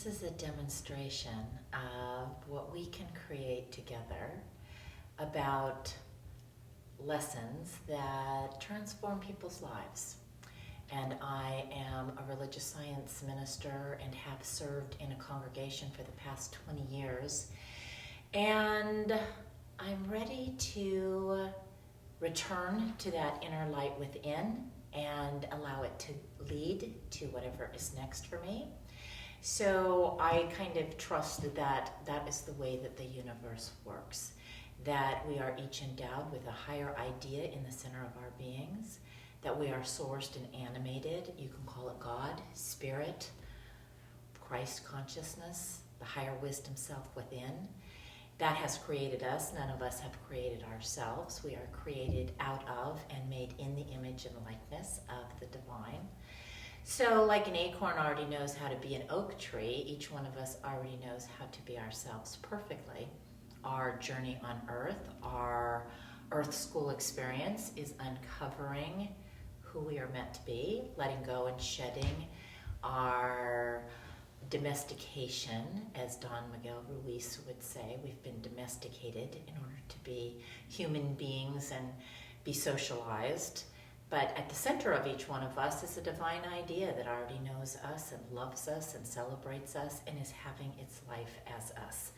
This is a demonstration of what we can create together about lessons that transform people's lives. And I am a religious science minister and have served in a congregation for the past 20 years. And I'm ready to return to that inner light within and allow it to lead to whatever is next for me. So I kind of trust that that is the way that the universe works, that we are each endowed with a higher idea in the center of our beings, that we are sourced and animated. You can call it God, Spirit, Christ consciousness, the higher wisdom self within. That has created us. None of us have created ourselves. We are created out of and made in the image and likeness of the divine. So like an acorn already knows how to be an oak tree, each one of us already knows how to be ourselves perfectly. Our journey on earth, our earth school experience is uncovering who we are meant to be, letting go and shedding our domestication, as Don Miguel Ruiz would say. We've been domesticated in order to be human beings and be socialized. But at the center of each one of us is a divine idea that already knows us and loves us and celebrates us and is having its life as us.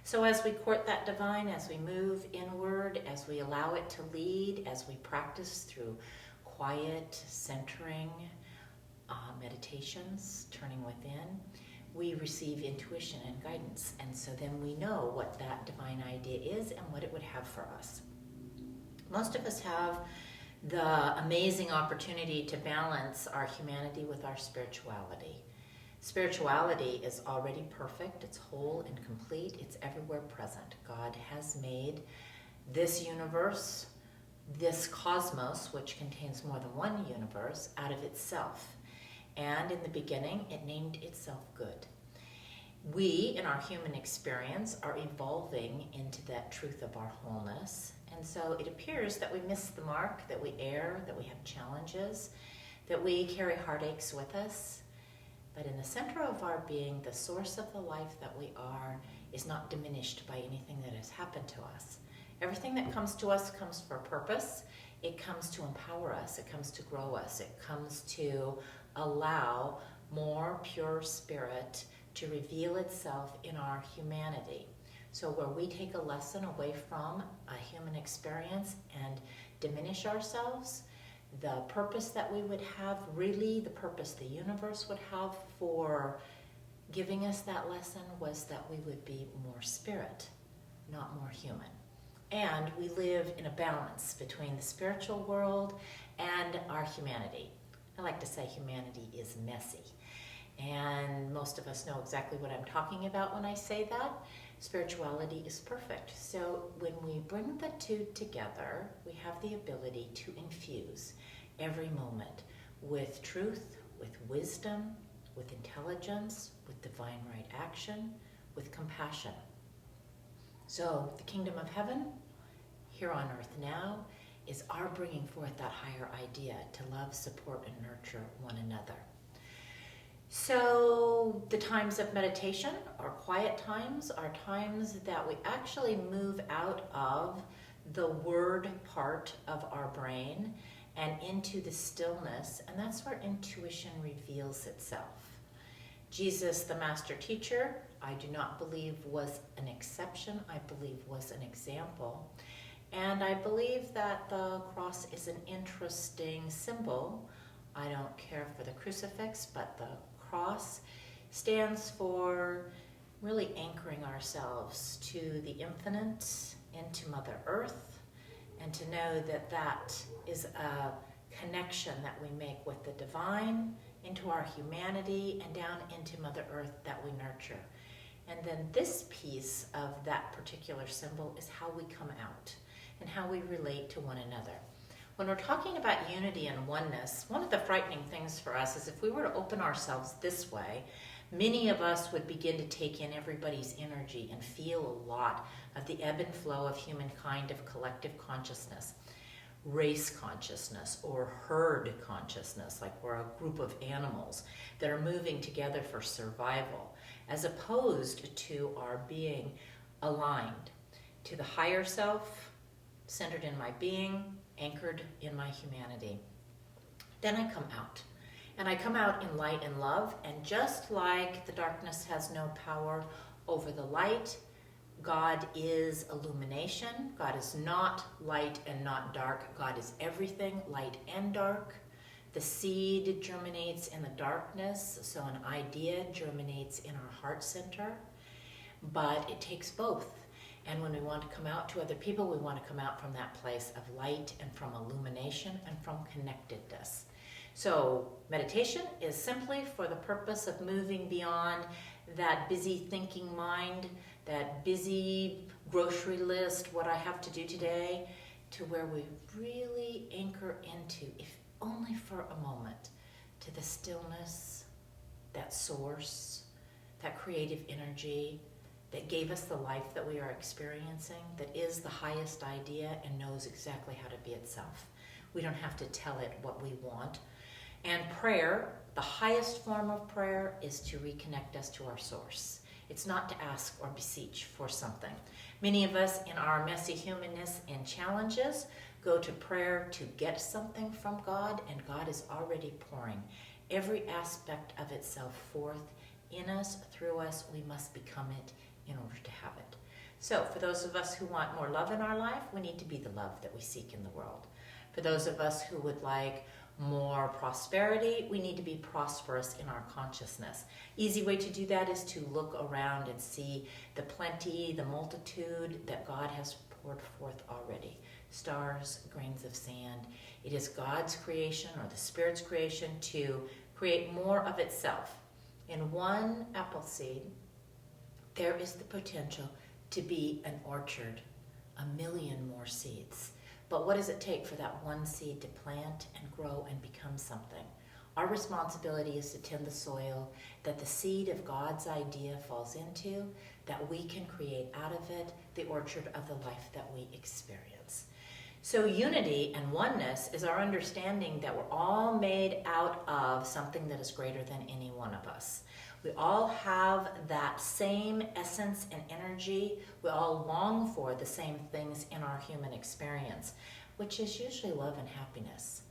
So as we court that divine, as we move inward, as we allow it to lead, as we practice through quiet, centering, meditations, turning within, we receive intuition and guidance. And so then we know what that divine idea is and what it would have for us. Most of us have the amazing opportunity to balance our humanity with our spirituality. Spirituality is already perfect, it's whole and complete, it's everywhere present. God has made this universe, this cosmos, which contains more than one universe, out of itself. And in the beginning, it named itself good. We, in our human experience, are evolving into that truth of our wholeness. And so it appears that we miss the mark, that we err, that we have challenges, that we carry heartaches with us. But in the center of our being, the source of the life that we are is not diminished by anything that has happened to us. Everything that comes to us comes for a purpose. It comes to empower us. It comes to grow us. It comes to allow more pure spirit to reveal itself in our humanity. So where we take a lesson away from a human experience and diminish ourselves, the purpose that we would have, really the purpose the universe would have for giving us that lesson, was that we would be more spirit, not more human. And we live in a balance between the spiritual world and our humanity. I like to say humanity is messy. And most of us know exactly what I'm talking about when I say that. Spirituality is perfect. So when we bring the two together, we have the ability to infuse every moment with truth, with wisdom, with intelligence, with divine right action, with compassion. So the kingdom of heaven, here on earth now, is our bringing forth that higher idea to love, support, and nurture one another. So the times of meditation, or quiet times, are times that we actually move out of the word part of our brain and into the stillness, and that's where intuition reveals itself. Jesus, the master teacher, I do not believe was an exception, I believe was an example. And I believe that the cross is an interesting symbol. I don't care for the crucifix, but the cross stands for really anchoring ourselves to the infinite, into Mother Earth, and to know that that is a connection that we make with the divine, into our humanity, and down into Mother Earth that we nurture. And then this piece of that particular symbol is how we come out and how we relate to one another. When we're talking about unity and oneness, one of the frightening things for us is if we were to open ourselves this way, many of us would begin to take in everybody's energy and feel a lot of the ebb and flow of humankind, of collective consciousness, race consciousness, or herd consciousness, like we're a group of animals that are moving together for survival. as opposed to our being aligned to the higher self, centered in my being, anchored in my humanity. Then I come out. And I come out in light and love, and just like the darkness has no power over the light, God is illumination. God is not light and not dark. God is everything, light and dark. The seed germinates in the darkness, so an idea germinates in our heart center, but it takes both. And when we want to come out to other people, we want to come out from that place of light and from illumination and from connectedness. So meditation is simply for the purpose of moving beyond that busy thinking mind, that busy grocery list, what I have to do today, to where we really anchor into, if only for a moment, to the stillness, that source, that creative energy that gave us the life that we are experiencing, that is the highest idea and knows exactly how to be itself. We don't have to tell it what we want. And prayer, the highest form of prayer, is to reconnect us to our source. It's not to ask or beseech for something. Many of us in our messy humanness and challenges go to prayer to get something from God, and God is already pouring every aspect of itself forth in us, through us. We must become it in order to have it. So for those of us who want more love in our life, we need to be the love that we seek in the world. For those of us who would like more prosperity, we need to be prosperous in our consciousness. Easy way to do that is to look around and see the plenty, the multitude that God has poured forth already. Stars, grains of sand. It is God's creation, or the Spirit's creation, to create more of itself. In one apple seed, there is the potential to be an orchard, 1,000,000 more seeds. But what does it take for that one seed to plant and grow and become something? Our responsibility is to tend the soil that the seed of God's idea falls into, that we can create out of it the orchard of the life that we experience. So unity and oneness is our understanding that we're all made out of something that is greater than any one of us. We all have that same essence and energy. We all long for the same things in our human experience, which is usually love and happiness.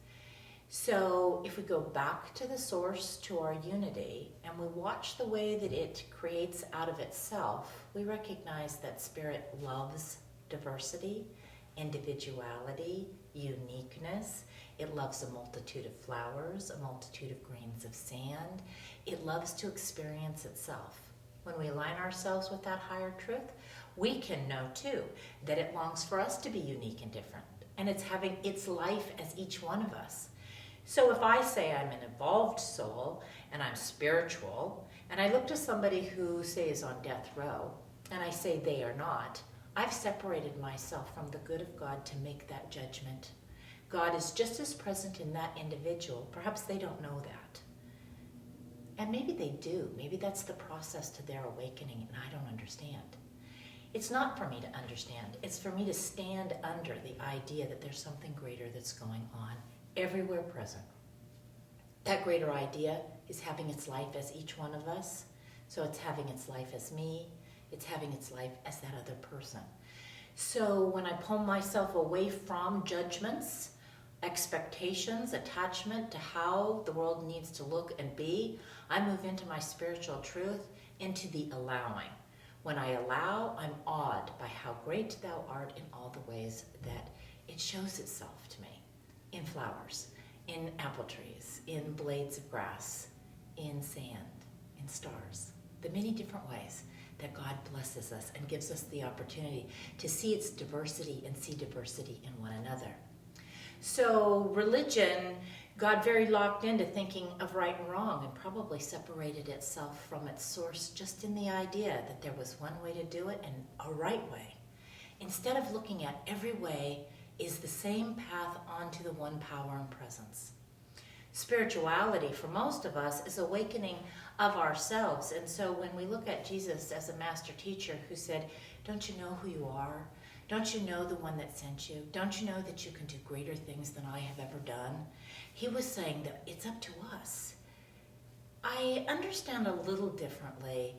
So if we go back to the source, to our unity, and we watch the way that it creates out of itself, we recognize that Spirit loves diversity, individuality, uniqueness. It loves a multitude of flowers, a multitude of grains of sand. It loves to experience itself. When we align ourselves with that higher truth, we can know too that it longs for us to be unique and different. And it's having its life as each one of us. So if I say I'm an evolved soul and I'm spiritual, and I look to somebody who, say, is on death row, and I say they are not, I've separated myself from the good of God to make that judgment. God is just as present in that individual. Perhaps they don't know that. And maybe they do. Maybe that's the process to their awakening, and I don't understand. It's not for me to understand. It's for me to stand under the idea that there's something greater that's going on everywhere present. That greater idea is having its life as each one of us. So it's having its life as me. It's having its life as that other person. So when I pull myself away from judgments, expectations, attachment to how the world needs to look and be, I move into my spiritual truth, into the allowing. When I allow, I'm awed by how great thou art in all the ways that it shows itself to me. In flowers, in apple trees, in blades of grass, in sand, in stars. The many different ways that God blesses us and gives us the opportunity to see its diversity and see diversity in one another. So religion got very locked into thinking of right and wrong and probably separated itself from its source just in the idea that there was one way to do it and a right way. Instead of looking at every way is the same path onto the one power and presence. Spirituality, for most of us, is awakening of ourselves. And so when we look at Jesus as a master teacher who said, don't you know who you are? Don't you know the one that sent you? Don't you know that you can do greater things than I have ever done? He was saying that it's up to us. I understand a little differently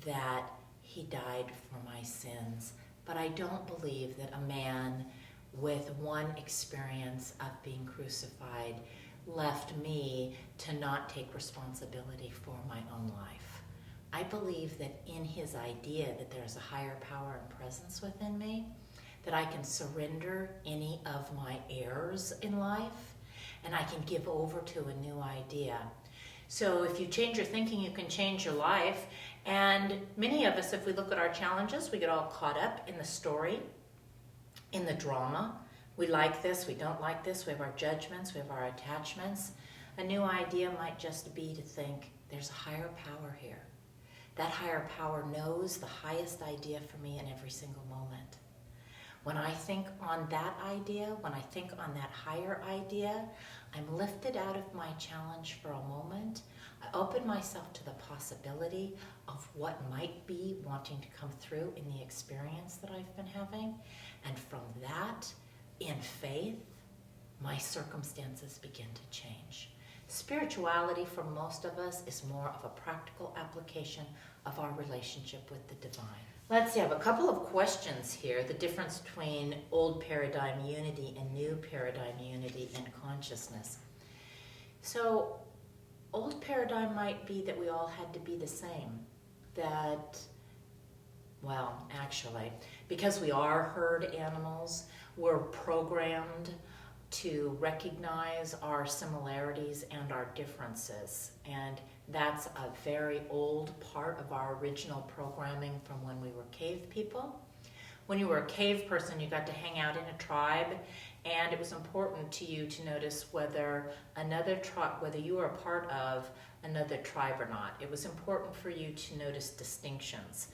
that he died for my sins, but I don't believe that a man with one experience of being crucified left me to not take responsibility for my own life. I believe that in his idea that there's a higher power and presence within me, that I can surrender any of my errors in life, and I can give over to a new idea. So if you change your thinking, you can change your life. And many of us, if we look at our challenges, we get all caught up in the story, in the drama. We like this, we don't like this, we have our judgments, we have our attachments. A new idea might just be to think, there's a higher power here. That higher power knows the highest idea for me in every single moment. When I think on that idea, when I think on that higher idea, I'm lifted out of my challenge for a moment. I open myself to the possibility of what might be wanting to come through in the experience that I've been having. And from that, in faith, my circumstances begin to change. Spirituality for most of us is more of a practical application of our relationship with the divine. Let's see, I have a couple of questions here. The difference between old paradigm unity and new paradigm unity and consciousness. So, old paradigm might be that we all had to be the same. That, well, actually, because we are herd animals, we're programmed to recognize our similarities and our differences. And that's a very old part of our original programming from when we were cave people. When you were a cave person, you got to hang out in a tribe, and it was important to you to notice whether another tribe, whether you were a part of another tribe or not. It was important for you to notice distinctions,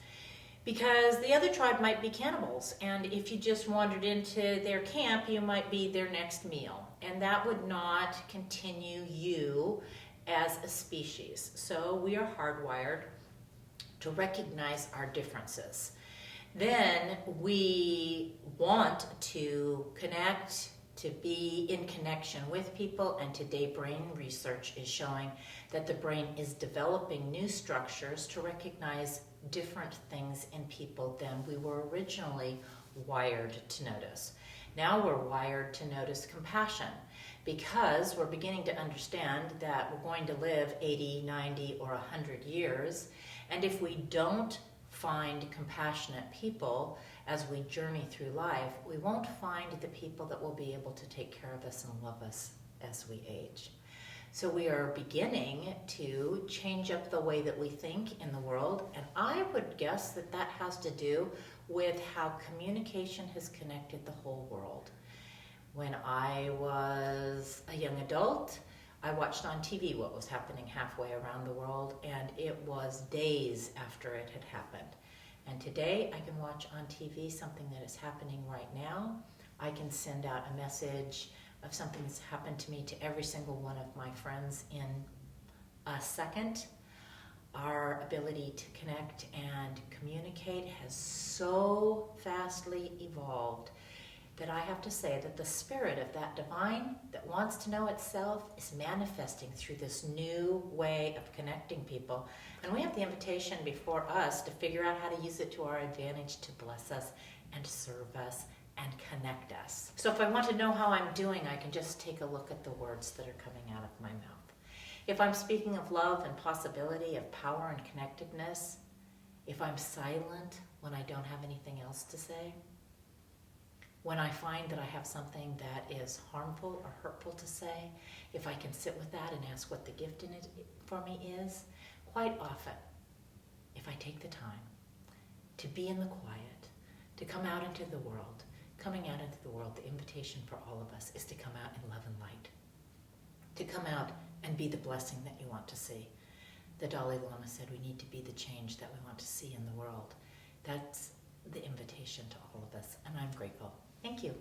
because the other tribe might be cannibals, and if you just wandered into their camp, you might be their next meal, and that would not continue you as a species. So we are hardwired to recognize our differences. Then we want to connect, to be in connection with people, and today brain research is showing that the brain is developing new structures to recognize different things in people than we were originally wired to notice. Now we're wired to notice compassion, because we're beginning to understand that we're going to live 80, 90, or 100 years, and if we don't find compassionate people as we journey through life, we won't find the people that will be able to take care of us and love us as we age. So we are beginning to change up the way that we think in the world, and I would guess that that has to do with how communication has connected the whole world. When I was a young adult, I watched on TV what was happening halfway around the world, and it was days after it had happened. And today I can watch on TV something that is happening right now. I can send out a message of something that's happened to me to every single one of my friends in a second. Our ability to connect and communicate has so vastly evolved that I have to say that the spirit of that divine that wants to know itself is manifesting through this new way of connecting people. And we have the invitation before us to figure out how to use it to our advantage to bless us and serve us and connect us. So if I want to know how I'm doing, I can just take a look at the words that are coming out of my mouth. If I'm speaking of love and possibility, of power and connectedness, if I'm silent when I don't have anything else to say, when I find that I have something that is harmful or hurtful to say, if I can sit with that and ask what the gift in it for me is, quite often, if I take the time to be in the quiet, to come out into the world, coming out into the world, the invitation for all of us is to come out in love and light, to come out and be the blessing that you want to see. The Dalai Lama said we need to be the change that we want to see in the world. That's the invitation to all of us, and I'm grateful. Thank you.